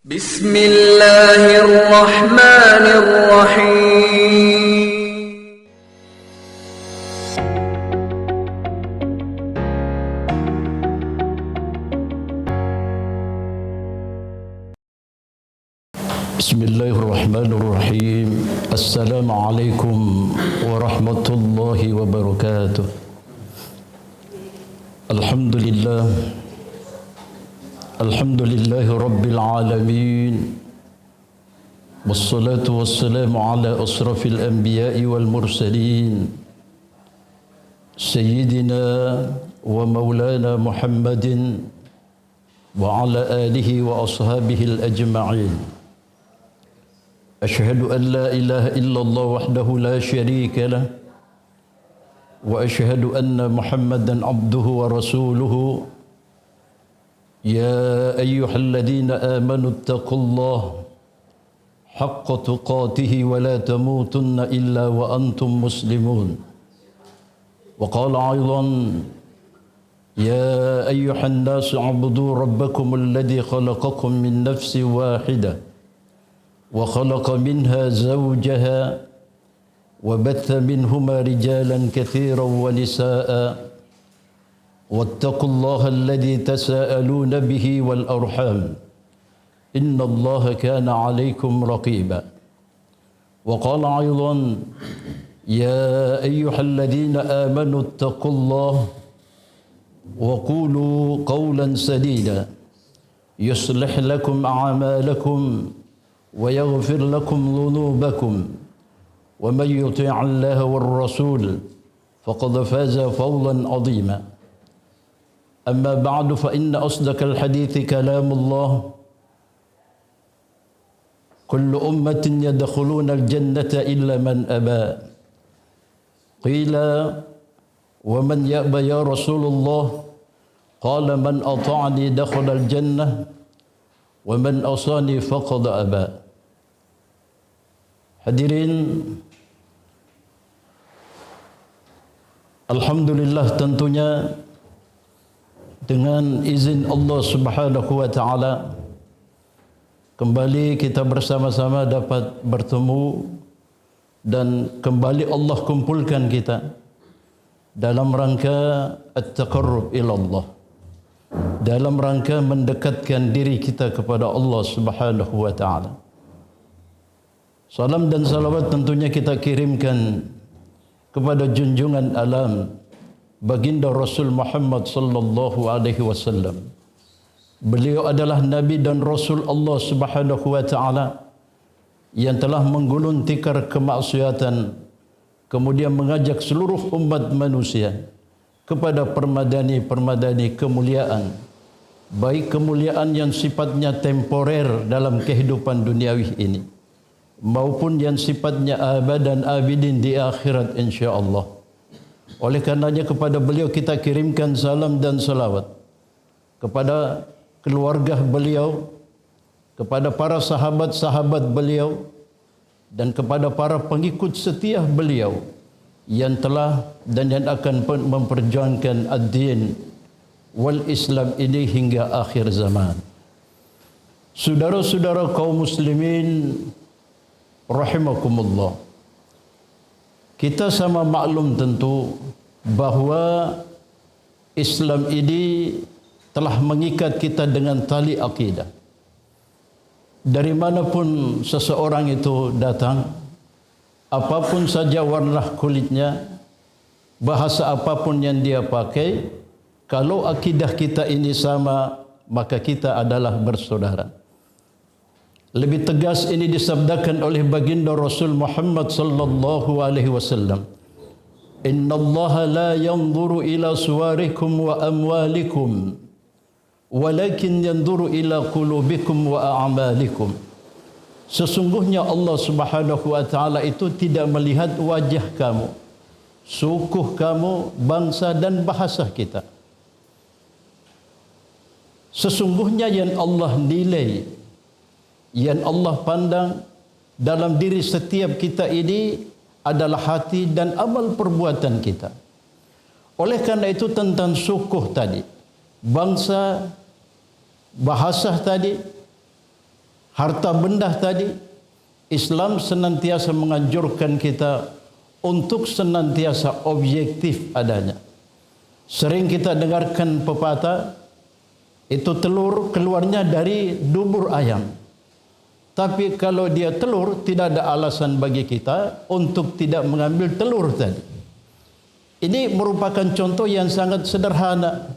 Bismillahirrahmanirrahim. Bismillahirrahmanirrahim. Assalamualaikum warahmatullahi wabarakatuh. Alhamdulillah. Alhamdulillahi rabbil alamin. Wassalatu wassalamu ala asrafil anbiya'i wal mursalin. Sayyidina wa maulana Muhammadin wa ala alihi wa ashabihi al-ajma'in. Ashhadu an la ilaha illallah wahdahu la syarika lah wa ashhadu anna Muhammadan abduhu wa rasuluhu. Ya ayyuhalladzina amanu ittaqullaha haqqa tuqatih wa la tamutunna illa wa antum muslimun. Wa qala aidan ya ayyuhan nasu ubudu rabbakum alladhi khalaqakum min nafsin wahidah wa khalaqa minha zawjaha wa batha minhuma rijalan katsiran wa nisaa'a wattaqullaha alladhi tasaaluna bihi wal arham innallaha kana 'alaykum raqiba. Wa qala aidan ya ayyuhalladhina amanu ittaqullaha wa qulu qawlan sadida yuslih lakum a'malakum wa yaghfir lakum dhunubakum wa man yuti' Allaha war rasul faqad faza fawzan 'azima. Amma ba'du fa inna asdaqal hadithi kalamullah. Kullu ummatin yadkhuluna al-jannata illa man aba. Qila wa man ya'ba ya Rasulullah? Qala man ata'ani dakhala al-jannah wa man asani faqad aba. Hadirin, alhamdulillah, tentunya dengan izin Allah Subhanahu wa taala kembali kita bersama-sama dapat bertemu dan kembali Allah kumpulkan kita dalam rangka at-taqarrub ila Allah, dalam rangka mendekatkan diri kita kepada Allah Subhanahu wa taala. Salam dan salawat tentunya kita kirimkan kepada junjungan alam baginda Rasul Muhammad sallallahu alaihi wasallam. Beliau adalah nabi dan rasul Allah Subhanahu wa taala yang telah menggulung tikar kemaksiatan, kemudian mengajak seluruh umat manusia kepada permadani kemuliaan, baik kemuliaan yang sifatnya temporer dalam kehidupan duniawi ini maupun yang sifatnya abadan abidin di akhirat insya-Allah. Oleh karenanya kepada beliau kita kirimkan salam dan salawat, kepada keluarga beliau, kepada para sahabat-sahabat beliau, dan kepada para pengikut setia beliau yang telah dan yang akan memperjuangkan ad-din wal Islam ini hingga akhir zaman. Saudara-saudara kaum muslimin rahimakumullah, kita sama maklum tentu bahawa Islam ini telah mengikat kita dengan tali akidah. Dari manapun seseorang itu datang, apapun saja warna kulitnya, bahasa apapun yang dia pakai, kalau akidah kita ini sama, maka kita adalah bersaudara. Lebih tegas ini disabdakan oleh baginda Rasul Muhammad sallallahu alaihi wasallam. Innallaha la yanzuru ila suwarikum wa amwalikum walakin yanzuru ila qulubikum wa a'malikum. Sesungguhnya Allah Subhanahu wa taala itu tidak melihat wajah kamu, suku kamu, bangsa dan bahasa kita. Sesungguhnya yang Allah nilai, yang Allah pandang dalam diri setiap kita ini adalah hati dan amal perbuatan kita. Oleh karena itu tentang suku tadi, bangsa, bahasa tadi, harta benda tadi, Islam senantiasa menganjurkan kita untuk senantiasa objektif adanya. Sering kita dengarkan pepatah, itu telur keluarnya dari dubur ayam. Tapi kalau dia telur, tidak ada alasan bagi kita untuk tidak mengambil telur tadi. Ini merupakan contoh yang sangat sederhana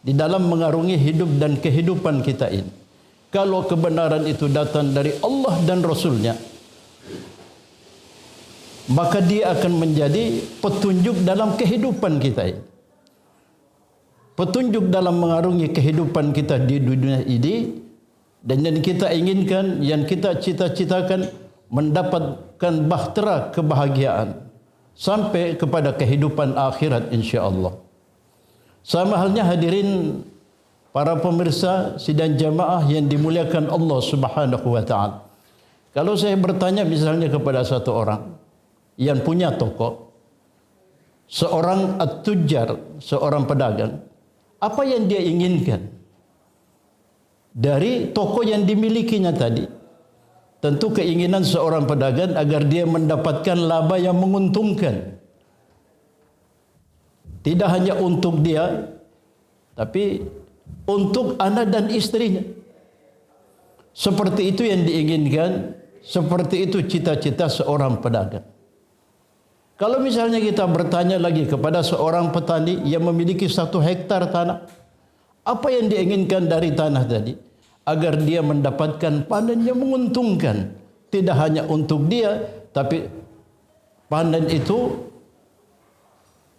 di dalam mengarungi hidup dan kehidupan kita ini. Kalau kebenaran itu datang dari Allah dan Rasulnya, maka dia akan menjadi petunjuk dalam kehidupan kita ini. Petunjuk dalam mengarungi kehidupan kita di dunia ini, dan yang kita inginkan, yang kita cita-citakan, mendapatkan bahtera kebahagiaan sampai kepada kehidupan akhirat insya-Allah. Sama halnya hadirin para pemirsa sidang jamaah yang dimuliakan Allah Subhanahu wa taala. Kalau saya bertanya misalnya kepada satu orang yang punya toko, seorang at-tujjar, seorang pedagang, apa yang dia inginkan dari toko yang dimilikinya tadi? Tentu keinginan seorang pedagang agar dia mendapatkan laba yang menguntungkan. Tidak hanya untuk dia, tapi untuk anak dan istrinya. Seperti itu yang diinginkan, seperti itu cita-cita seorang pedagang. Kalau misalnya kita bertanya lagi kepada seorang petani yang memiliki 1 hektar tanah, apa yang diinginkan dari tanah tadi? Agar dia mendapatkan panen yang menguntungkan. Tidak hanya untuk dia, tapi panen itu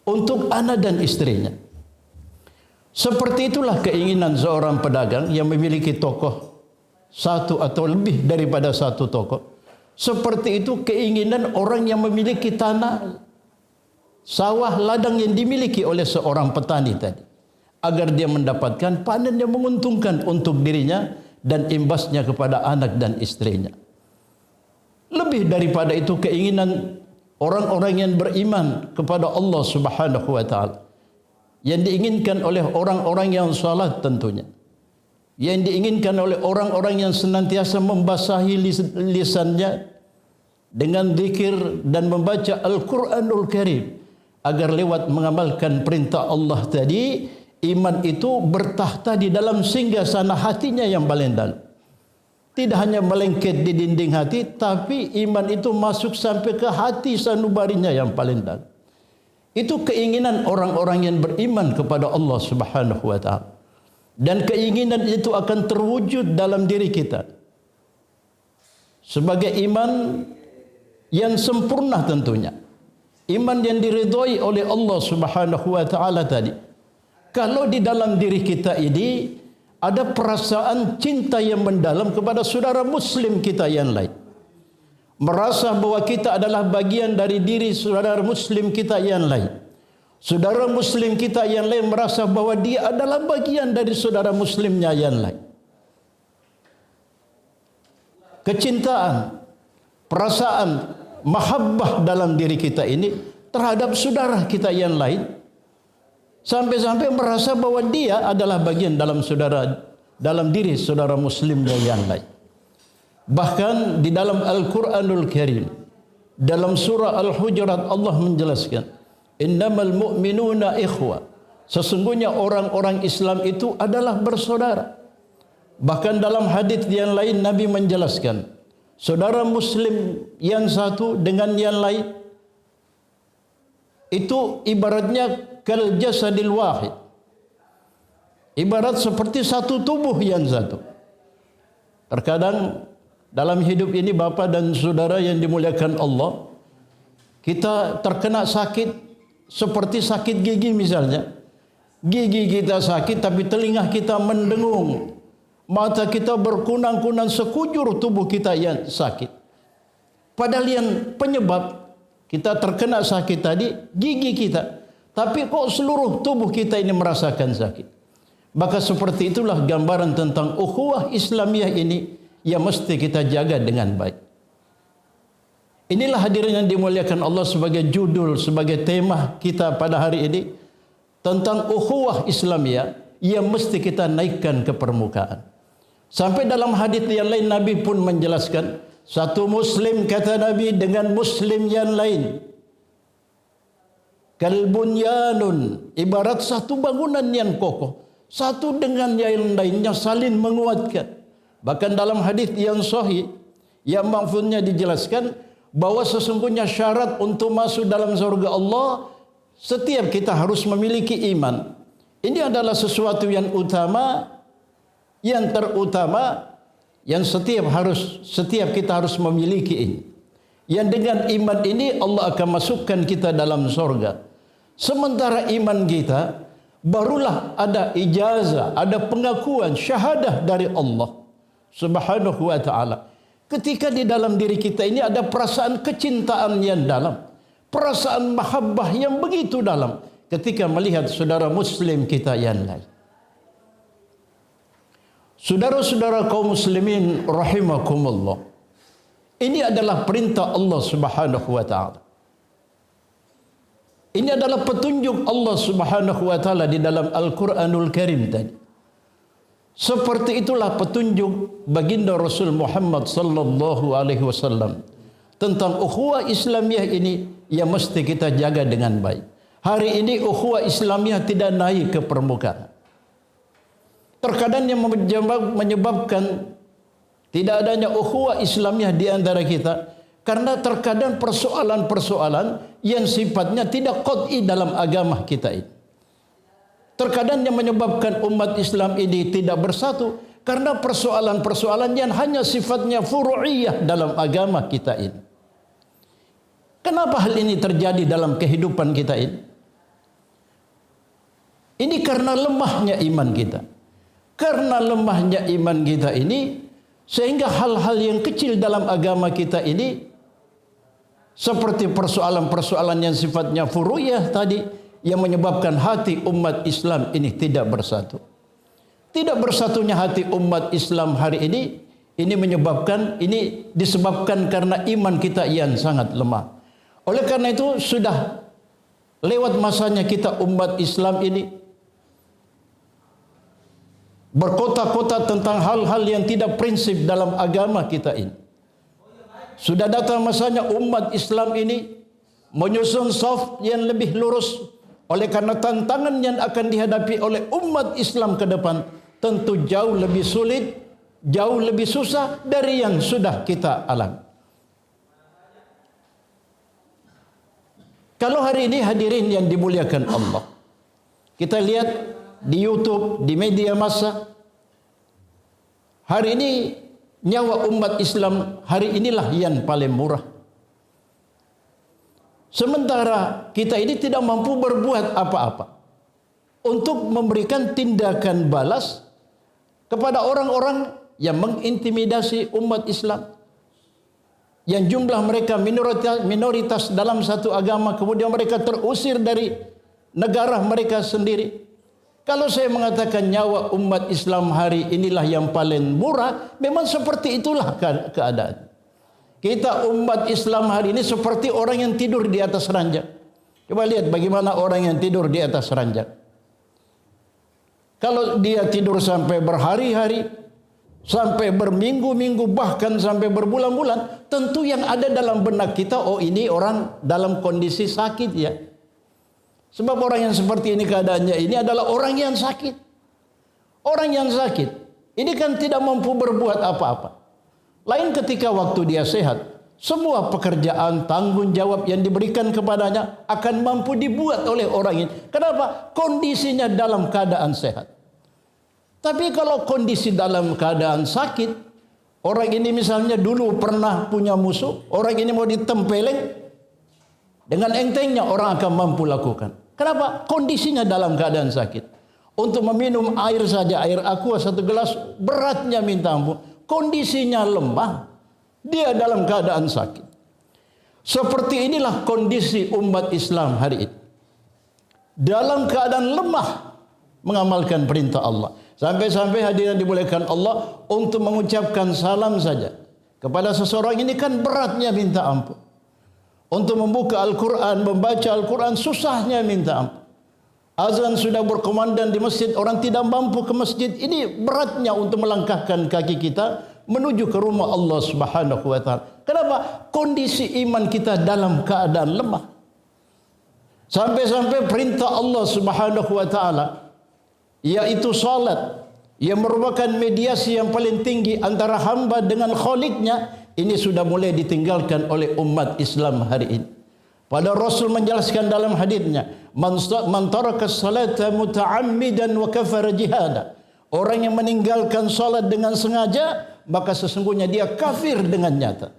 untuk anak dan istrinya. Seperti itulah keinginan seorang pedagang yang memiliki toko 1 atau lebih daripada 1 toko. Seperti itu keinginan orang yang memiliki tanah, sawah, ladang yang dimiliki oleh seorang petani tadi, agar dia mendapatkan panen yang menguntungkan untuk dirinya dan imbasnya kepada anak dan istrinya. Lebih daripada itu keinginan orang-orang yang beriman kepada Allah Subhanahu wa taala, yang diinginkan oleh orang-orang yang salat tentunya, yang diinginkan oleh orang-orang yang senantiasa membasahi lisannya dengan zikir dan membaca Al-Quranul Karim, agar lewat mengamalkan perintah Allah tadi, iman itu bertahta di dalam singgasana hatinya yang paling dalam. Tidak hanya melengket di dinding hati, tapi iman itu masuk sampai ke hati sanubarinya yang paling dalam. Itu keinginan orang-orang yang beriman kepada Allah Subhanahu wa taala. Dan keinginan itu akan terwujud dalam diri kita sebagai iman yang sempurna tentunya. Iman yang diridhai oleh Allah Subhanahu wa taala tadi. Kalau di dalam diri kita ini ada perasaan cinta yang mendalam kepada saudara muslim kita yang lain, merasa bahwa kita adalah bagian dari diri saudara muslim kita yang lain, saudara muslim kita yang lain merasa bahwa dia adalah bagian dari saudara muslimnya yang lain. Kecintaan, perasaan, mahabbah dalam diri kita ini terhadap saudara kita yang lain, sampai-sampai merasa bahwa dia adalah bagian dalam diri saudara muslimnya yang lain. Bahkan di dalam Al-Quranul Karim, dalam surah Al-Hujurat, Allah menjelaskan, innamal mu'minuna ikhwa, sesungguhnya orang-orang Islam itu adalah bersaudara. Bahkan dalam hadis yang lain Nabi menjelaskan, saudara muslim yang satu dengan yang lain itu ibaratnya kal jasadil wahid, ibarat seperti satu tubuh yang satu. Terkadang dalam hidup ini Bapa dan saudara yang dimuliakan Allah, kita terkena sakit seperti sakit gigi misalnya. Gigi kita sakit tapi telinga kita mendengung, mata kita berkunang-kunang, sekujur tubuh kita yang sakit. Padahal yang penyebab kita terkena sakit tadi gigi kita, tapi kok seluruh tubuh kita ini merasakan sakit. Maka seperti itulah gambaran tentang ukhuwah Islamiyah ini yang mesti kita jaga dengan baik. Inilah hadirin yang dimuliakan Allah sebagai judul, sebagai tema kita pada hari ini, tentang ukhuwah Islamiyah yang mesti kita naikkan ke permukaan. Sampai dalam hadis yang lain Nabi pun menjelaskan, satu muslim kata Nabi dengan muslim yang lain kalbunyanun, ibarat satu bangunan yang kokoh, satu dengan yang lainnya saling menguatkan. Bahkan dalam hadis yang sahih yang maksudnya dijelaskan bahwa sesungguhnya syarat untuk masuk dalam surga Allah, setiap kita harus memiliki iman. Ini adalah sesuatu yang utama, yang terutama, yang setiap kita harus memiliki ini. Yang dengan iman ini Allah akan masukkan kita dalam surga. Sementara iman kita, barulah ada ijazah, ada pengakuan, syahadah dari Allah Subhanahu wa ta'ala. Ketika di dalam diri kita ini ada perasaan kecintaan yang dalam, perasaan mahabbah yang begitu dalam ketika melihat saudara muslim kita yang lain. Saudara-saudara kaum muslimin rahimakumullah, ini adalah perintah Allah Subhanahu wa ta'ala. Ini adalah petunjuk Allah Subhanahu wa ta'ala di dalam Al-Quranul Karim tadi. Seperti itulah petunjuk baginda Rasul Muhammad sallallahu alaihi wasallam tentang ukhuwah Islamiyah ini yang mesti kita jaga dengan baik. Hari ini ukhuwah Islamiyah tidak naik ke permukaan. Terkadang yang menyebabkan tidak adanya ukhuwah Islamiyah di antara kita karena terkadang persoalan-persoalan yang sifatnya tidak qat'i dalam agama kita ini. Terkadang yang menyebabkan umat Islam ini tidak bersatu karena persoalan-persoalan yang hanya sifatnya furu'iyah dalam agama kita ini. Kenapa hal ini terjadi dalam kehidupan kita ini? Ini karena lemahnya iman kita. Karena lemahnya iman kita ini, sehingga hal-hal yang kecil dalam agama kita ini, seperti persoalan-persoalan yang sifatnya furu'iyah tadi, yang menyebabkan hati umat Islam ini tidak bersatu. Tidak bersatunya hati umat Islam hari ini disebabkan karena iman kita yang sangat lemah. Oleh karena itu sudah lewat masanya kita umat Islam ini berkota-kota tentang hal-hal yang tidak prinsip dalam agama kita ini. Sudah datang masanya umat Islam ini menyusun saf yang lebih lurus. Oleh karena tantangan yang akan dihadapi oleh umat Islam ke depan tentu jauh lebih sulit, jauh lebih susah dari yang sudah kita alami. Kalau hari ini hadirin yang dimuliakan Allah, kita lihat di YouTube, di media massa, hari ini nyawa umat Islam hari inilah yang paling murah. Sementara kita ini tidak mampu berbuat apa-apa untuk memberikan tindakan balas kepada orang-orang yang mengintimidasi umat Islam, yang jumlah mereka minoritas dalam satu agama, kemudian mereka terusir dari negara mereka sendiri. Kalau saya mengatakan nyawa umat Islam hari inilah yang paling murah, memang seperti itulah keadaan. Kita umat Islam hari ini seperti orang yang tidur di atas ranjang. Coba lihat bagaimana orang yang tidur di atas ranjang. Kalau dia tidur sampai berhari-hari, sampai berminggu-minggu, bahkan sampai berbulan-bulan, tentu yang ada dalam benak kita, oh ini orang dalam kondisi sakit ya. Sebab orang yang seperti ini keadaannya ini adalah orang yang sakit. Orang yang sakit ini kan tidak mampu berbuat apa-apa. Lain ketika waktu dia sehat, semua pekerjaan, tanggung jawab yang diberikan kepadanya akan mampu dibuat oleh orang ini. Kenapa? Kondisinya dalam keadaan sehat. Tapi kalau kondisi dalam keadaan sakit, orang ini misalnya dulu pernah punya musuh, orang ini mau ditempeleng, dengan entengnya orang akan mampu lakukan. Kenapa? Kondisinya dalam keadaan sakit. Untuk meminum air saja, air aqua satu gelas, beratnya minta ampun. Kondisinya lemah, dia dalam keadaan sakit. Seperti inilah kondisi umat Islam hari ini. Dalam keadaan lemah mengamalkan perintah Allah. Sampai-sampai hadirin dimuliakan Allah, untuk mengucapkan salam saja kepada seseorang ini kan beratnya minta ampun. Untuk membuka Al-Quran, membaca Al-Quran susahnya minta ampun. Azan sudah berkumandang di masjid, orang tidak mampu ke masjid. Ini beratnya untuk melangkahkan kaki kita menuju ke rumah Allah Subhanahu wa taala. Kenapa? Kondisi iman kita dalam keadaan lemah. Sampai-sampai perintah Allah Subhanahu wa taala yaitu salat yang merupakan mediasi yang paling tinggi antara hamba dengan Khaliqnya, ini sudah mulai ditinggalkan oleh umat Islam hari ini. Pada Rasul menjelaskan dalam hadisnya, man taraka salata muta'ammidan wa kafara jihada. Orang yang meninggalkan salat dengan sengaja, maka sesungguhnya dia kafir dengan nyata.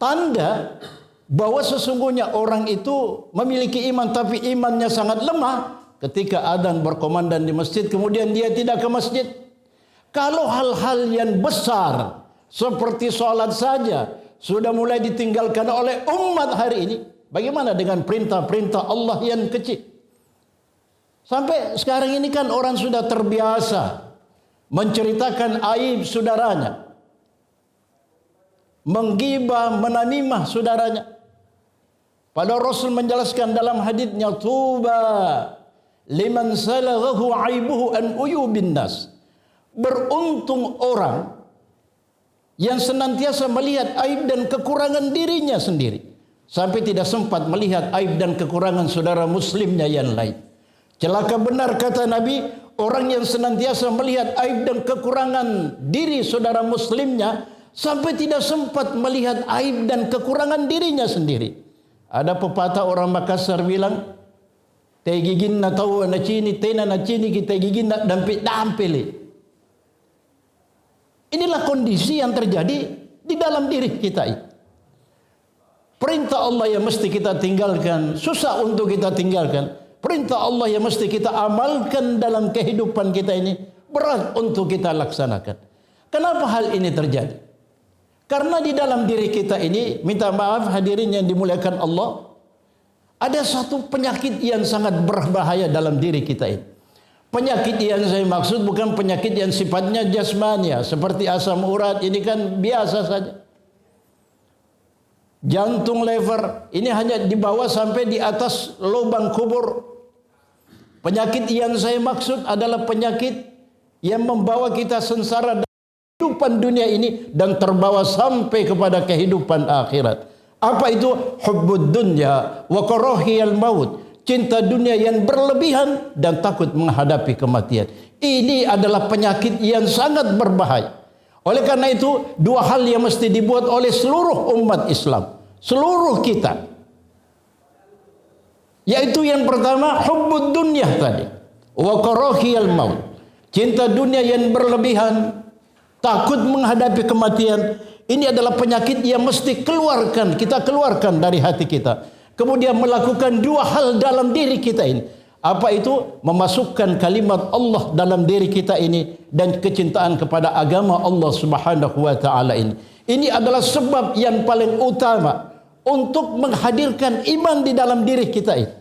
Tanda bahwa sesungguhnya orang itu memiliki iman tapi imannya sangat lemah ketika adzan berkumandang di masjid kemudian dia tidak ke masjid. Kalau hal-hal yang besar seperti salat saja sudah mulai ditinggalkan oleh umat hari ini, bagaimana dengan perintah-perintah Allah yang kecil? Sampai sekarang ini kan orang sudah terbiasa menceritakan aib saudaranya, menggibah, menamimah saudaranya. Pada Rasul menjelaskan dalam hadisnya, tuba liman salaghahu aibuhu an uyubin nas. Beruntung orang yang senantiasa melihat aib dan kekurangan dirinya sendiri sampai tidak sempat melihat aib dan kekurangan saudara muslimnya yang lain. Celaka benar kata Nabi, orang yang senantiasa melihat aib dan kekurangan diri saudara muslimnya sampai tidak sempat melihat aib dan kekurangan dirinya sendiri. Ada pepatah orang Makassar bilang, teh gigin na tahu na cini, tena na cini kita gigin na dampili. Inilah kondisi yang terjadi di dalam diri kita ini. Perintah Allah yang mesti kita tinggalkan, susah untuk kita tinggalkan. Perintah Allah yang mesti kita amalkan dalam kehidupan kita ini, berat untuk kita laksanakan. Kenapa hal ini terjadi? Karena di dalam diri kita ini, minta maaf hadirin yang dimuliakan Allah, ada satu penyakit yang sangat berbahaya dalam diri kita ini. Penyakit yang saya maksud bukan penyakit yang sifatnya jasmania, seperti asam urat, ini kan biasa saja. Jantung, lever, ini hanya dibawa sampai di atas lubang kubur. Penyakit yang saya maksud adalah penyakit yang membawa kita sengsara kehidupan dunia ini dan terbawa sampai kepada kehidupan akhirat. Apa itu? Hubbud dunya wa karahiyal maut. Cinta dunia yang berlebihan dan takut menghadapi kematian. Ini adalah penyakit yang sangat berbahaya. Oleh karena itu, dua hal yang mesti dibuat oleh seluruh umat Islam, seluruh kita. Yaitu yang pertama, hubbud dunya tadi, wa karahiyal maut. Cinta dunia yang berlebihan, takut menghadapi kematian. Ini adalah penyakit yang mesti kita keluarkan dari hati kita. Kemudian melakukan dua hal dalam diri kita ini. Apa itu? Memasukkan kalimat Allah dalam diri kita ini dan kecintaan kepada agama Allah Subhanahu wa taala ini. Ini adalah sebab yang paling utama untuk menghadirkan iman di dalam diri kita ini.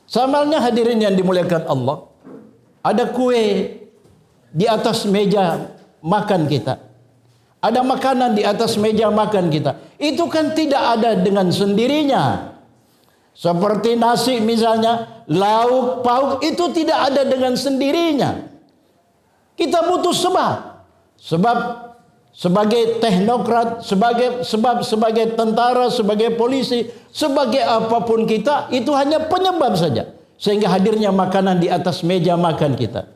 Samalnya hadirin yang dimuliakan Allah, ada kue di atas meja makan kita. Ada makanan di atas meja makan kita. Itu kan tidak ada dengan sendirinya. Seperti nasi misalnya, lauk, pauk, itu tidak ada dengan sendirinya. Kita butuh sebab. Sebab sebagai teknokrat, sebagai tentara, sebagai polisi, sebagai apapun kita, itu hanya penyebab saja. Sehingga hadirnya makanan di atas meja makan kita.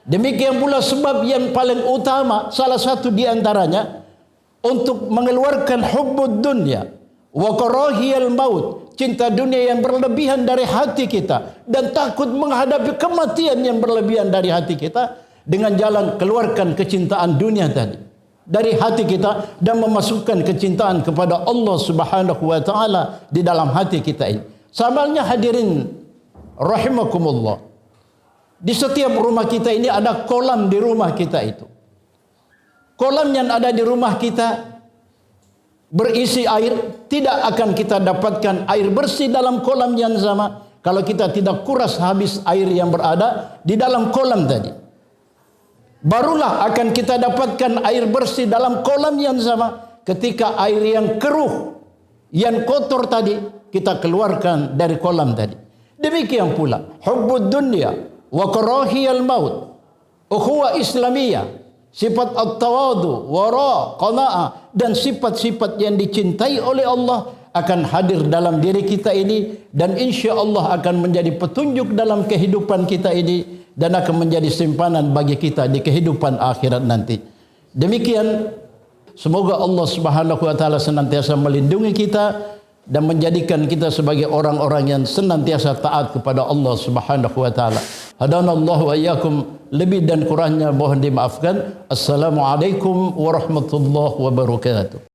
Demikian pula sebab yang paling utama, salah satu di antaranya untuk mengeluarkan hubbud dunya wa karahiyal maut, cinta dunia yang berlebihan dari hati kita dan takut menghadapi kematian yang berlebihan dari hati kita, dengan jalan keluarkan kecintaan dunia tadi dari hati kita dan memasukkan kecintaan kepada Allah Subhanahu wa taala di dalam hati kita ini. Samalnya hadirin rahimakumullah, di setiap rumah kita ini ada kolam di rumah kita itu. Kolam yang ada di rumah kita berisi air, tidak akan kita dapatkan air bersih dalam kolam yang sama kalau kita tidak kuras habis air yang berada di dalam kolam tadi. Barulah akan kita dapatkan air bersih dalam kolam yang sama ketika air yang keruh, yang kotor tadi kita keluarkan dari kolam tadi. Demikian pula hubbud dunya wa karahiyal maut, ukhuwah Islamiyah, sifat at-tawadu, wara, qanaah, dan sifat-sifat yang dicintai oleh Allah akan hadir dalam diri kita ini, dan insya Allah akan menjadi petunjuk dalam kehidupan kita ini, dan akan menjadi simpanan bagi kita di kehidupan akhirat nanti. Demikian, semoga Allah Subhanahu wa taala senantiasa melindungi kita dan menjadikan kita sebagai orang-orang yang senantiasa taat kepada Allah Subhanahu wa taala. Hadanallahu wa iyyakum, lebih dan kurangnya mohon dimaafkan. Assalamualaikum warahmatullahi wabarakatuh.